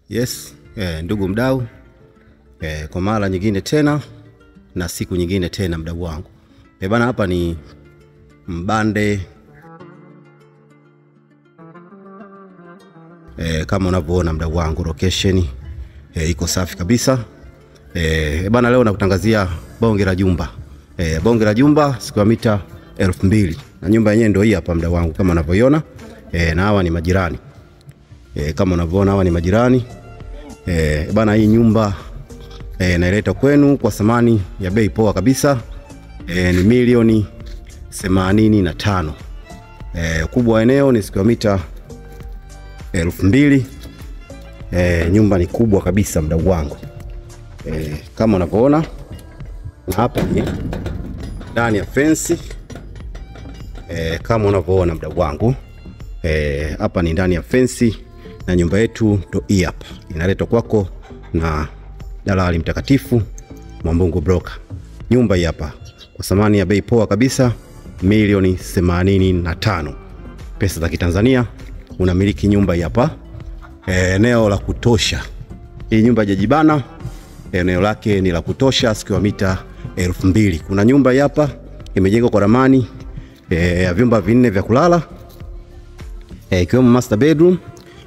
Yes, ndugu mdau, kwa mara nyingine tena na siku nyingine tena mdau wangu. Bana, hapa ni Mbande. Kama unavyoona mdau wangu, location iko safi kabisa. Bana, leo nakutangazia bonge la jumba. Bonge la jumba square mita 2000. Na nyumba yenyewe ndio hii hapa mdau wangu kama unavyoiona. Na hawa ni majirani. Kama unavyoona hawa ni majirani. Bana, hii nyumba naileta kwenu kwa thamani ya bei poa kabisa. Ni milioni 85. Kubwa eneo ni square mita 2000. Nyumba ni kubwa kabisa mdau wangu. Kama unavyoona, na hapa ni ndani ya fence. Kama unavyoona mdau wangu, hapa ni ndani ya fence na nyumba yetu ndo hii hapa. Inaletwa kwako na dalali mtakatifu Mwambungu Broker. Nyumba hii hapa kwa thamani ya bei poa kabisa, milioni 85 pesa za Kitanzania. Unamiliki nyumba hii hapa. Eneo la kutosha. Hii nyumba hajajibana. Eneo lake ni la kutosha, square mita 2000. Kuna nyumba hii hapa imejengwa kwa ramani ya vyumba 4 vya kulala, ikiwemo master bedroom,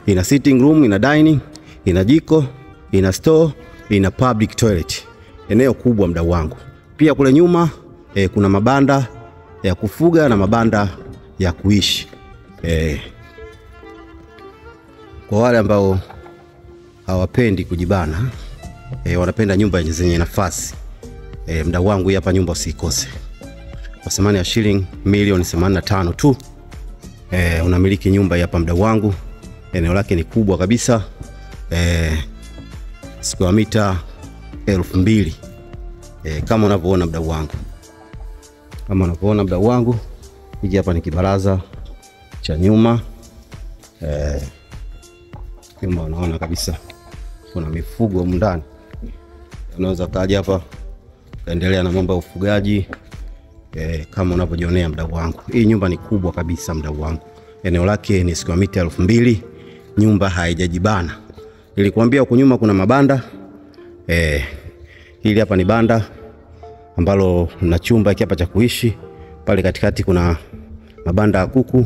ina sitting room, ina dining, ina jiko, ina store, ina public toilet. Eneo kubwa mdau wangu. Pia kule nyuma kuna mabanda ya kufuga na mabanda ya kuishi. Kwa wale ambao hawapendi kujibana, wanapenda nyumba zenye nafasi, mdau wangu, hapa nyumba usikose. Kwa thamani ya shilingi milioni 85 tu. Unamiliki nyumba hapa mdau wangu. Eneo lake ni kubwa kabisa. Square mita 2000. Kama unavyoona mdau wangu. Kama unavyoona mdau wangu, hiki hapa ni kibaraza cha nyuma. Kama unaona kabisa kuna mifugo ndani. Unaweza kaja hapa kaendelea na mambo ya ufugaji. Kama unavyojionea mdau wangu, hii nyumba ni kubwa kabisa mdau wangu. Eneo lake ni square mita 2000. Nyumba haijajibana. Nilikwambia huko nyuma kuna mabanda. Hili hapa ni banda ambalo na chumba hiki hapa cha kuishi. Pale katikati kuna mabanda ya kuku.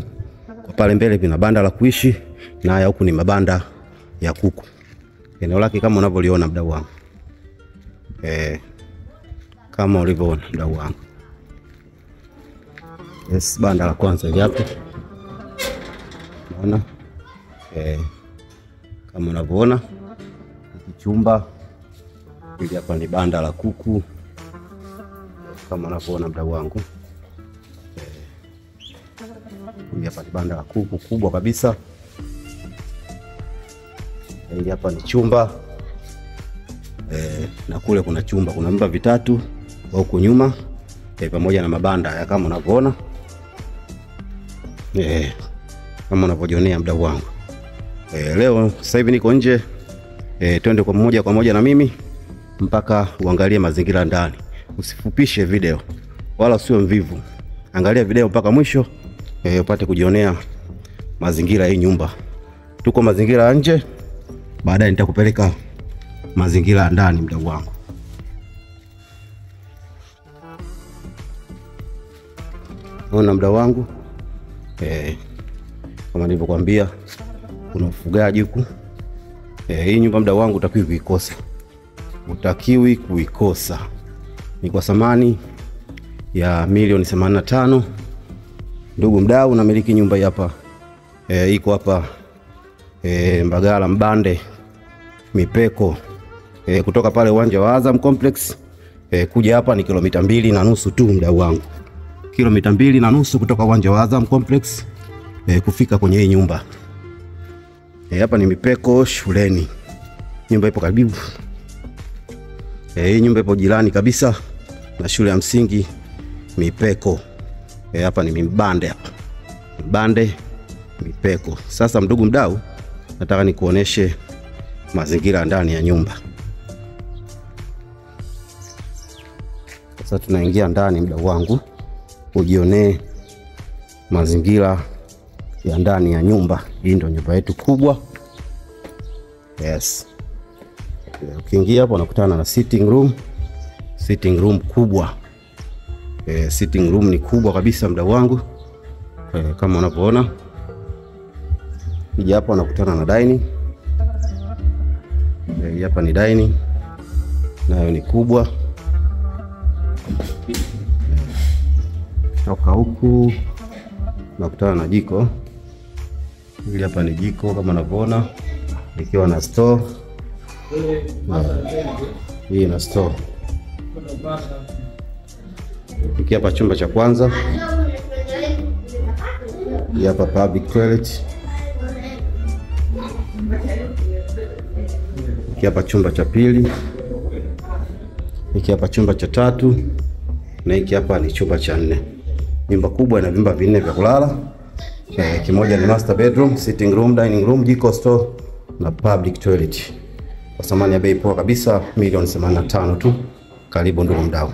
Kwa pale mbele kuna banda la kuishi, na haya huku ni mabanda ya kuku. Eneo lake kama unavyoliona mdau wangu. Kama ulivyoona mdau wangu. Yes, banda la kwanza hili hapa. Unaona? Kama unavyoona chumba hili hapa ni banda la kuku. Kama unavyoona mdau wangu. Hili hapa ni banda la kuku kubwa kabisa. Hili hapa ni chumba. Na kule kuna chumba, kuna vyumba vitatu huko nyuma, pamoja na mabanda ya kama unavyoona. Kama unavyojionea mdau wangu. Leo sasa hivi niko nje. Twende kwa moja na mimi mpaka uangalie mazingira ndani. Usifupishe video wala usiwe mvivu. Angalia video mpaka mwisho upate kujionea mazingira hii nyumba. Tuko mazingira ya nje, baadaye nitakupeleka mazingira ndani mdau wangu. Ona mdau wangu. Kama nilivyokuambia kuna ufugaji huku. Hii nyumba mdau wangu utakiwi kuikosa. Utakiwi kuikosa. Ni kwa thamani ya milioni 85. Ndugu mdau, unamiliki nyumba hii hapa. Iko hapa Mbagala Mbande Mipeko. Kutoka pale uwanja wa Azam Complex kuja hapa ni kilomita 2.5 tu mdau wangu. Kilomita 2.5 kutoka uwanja wa Azam Complex kufika kwenye hii nyumba. Hapa ni Mipeko shuleni. Nyumba ipo karibu. Hii nyumba ipo jirani kabisa na shule ya msingi Mipeko. Hapa ni Mbande hapa. Mbande Mipeko. Sasa ndugu mdau, nataka nikuoneshe mazingira ndani ya nyumba. Sasa tunaingia ndani mdau wangu, ujionee mazingira ya ndani ya nyumba. Hii ndio nyumba yetu kubwa. Yes. Ukiingia hapo unakutana na sitting room. Sitting room kubwa. Sitting room ni kubwa kabisa mdau wangu. Kama unavyoona. Hija hapa unakutana na dining. Hapa ni dining. Nayo ni kubwa. Toka huku unakutana na jiko. Hili hapa ni jiko kama unavyoona, ikiwa na store. Hii na store. Hiki hapa chumba cha kwanza. Hii hapa public toilet. Hiki hapa chumba cha pili. Hiki hapa chumba cha tatu. Na hiki hapa ni chumba cha 4. Nyumba kubwa ina vyumba 4 vya kulala. Kimoja ni master bedroom, sitting room, dining room, jiko, store na public toilet. Kwa thamani ya bei poa kabisa, milioni 85 tu. Karibu ndugu mdau.